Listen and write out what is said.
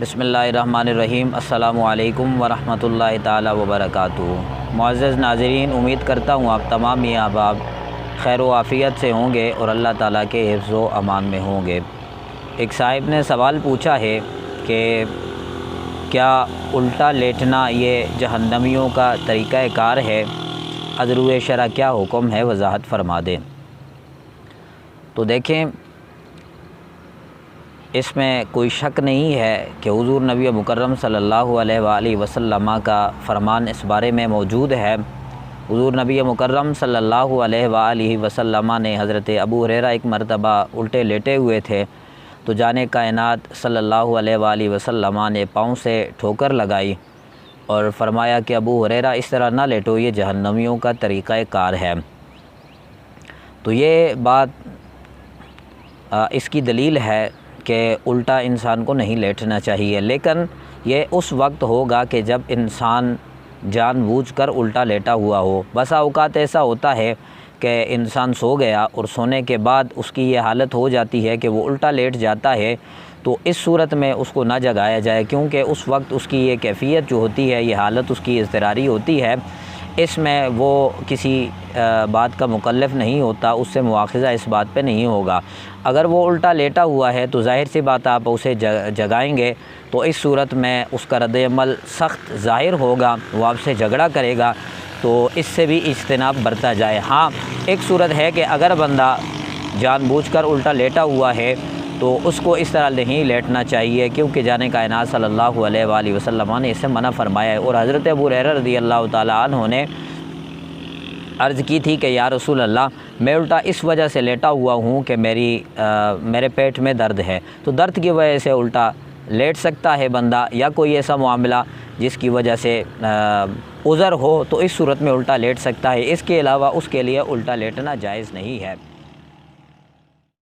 بسم اللہ الرحمن الرحیم۔ السلام علیکم ورحمۃ اللہ تعالی وبرکاتہ۔ معزز ناظرین، امید کرتا ہوں آپ تمام میاں احباب خیر و عافیت سے ہوں گے اور اللہ تعالیٰ کے حفظ و امان میں ہوں گے۔ ایک صاحب نے سوال پوچھا ہے کہ کیا الٹا لیٹنا یہ جہنمیوں کا طریقہ کار ہے؟ از روئے شرع کیا حکم ہے، وضاحت فرما دیں۔ تو دیکھیں، اس میں کوئی شک نہیں ہے کہ حضور نبی مکرم صلی اللہ علیہ وآلہ وسلم کا فرمان اس بارے میں موجود ہے۔ حضور نبی مکرم صلی اللہ علیہ وآلہ وسلم نے حضرت ابو ہریرہ ایک مرتبہ الٹے لیٹے ہوئے تھے تو جانے کائنات صلی اللہ علیہ وآلہ وسلم نے پاؤں سے ٹھوکر لگائی اور فرمایا کہ ابو ہریرہ اس طرح نہ لیٹو، یہ جہنمیوں کا طریقہ کار ہے۔ تو یہ بات اس کی دلیل ہے کہ الٹا انسان کو نہیں لیٹنا چاہیے، لیکن یہ اس وقت ہوگا کہ جب انسان جان بوجھ کر الٹا لیٹا ہوا ہو۔ بسا اوقات ایسا ہوتا ہے کہ انسان سو گیا اور سونے کے بعد اس کی یہ حالت ہو جاتی ہے کہ وہ الٹا لیٹ جاتا ہے، تو اس صورت میں اس کو نہ جگایا جائے، کیونکہ اس وقت اس کی یہ کیفیت جو ہوتی ہے، یہ حالت اس کی اضطراری ہوتی ہے، اس میں وہ کسی بات کا مکلف نہیں ہوتا، اس سے مواخذہ اس بات پہ نہیں ہوگا۔ اگر وہ الٹا لیٹا ہوا ہے تو ظاہر سی بات آپ اسے جگائیں گے تو اس صورت میں اس کا رد عمل سخت ظاہر ہوگا، وہ آپ سے جھگڑا کرے گا، تو اس سے بھی اجتناب برتا جائے۔ ہاں، ایک صورت ہے کہ اگر بندہ جان بوجھ کر الٹا لیٹا ہوا ہے تو اس کو اس طرح نہیں لیٹنا چاہیے، کیونکہ جانے کائنات صلی اللہ علیہ وآلہ وسلم نے اسے منع فرمایا ہے۔ اور حضرت ابو ہریرہ رضی اللہ تعالیٰ عنہ نے عرض کی تھی کہ یا رسول اللہ، میں الٹا اس وجہ سے لیٹا ہوا ہوں کہ میرے پیٹ میں درد ہے، تو درد کی وجہ سے الٹا لیٹ سکتا ہے بندہ، یا کوئی ایسا معاملہ جس کی وجہ سے عذر ہو تو اس صورت میں الٹا لیٹ سکتا ہے، اس کے علاوہ اس کے لیے الٹا لیٹنا جائز نہیں ہے۔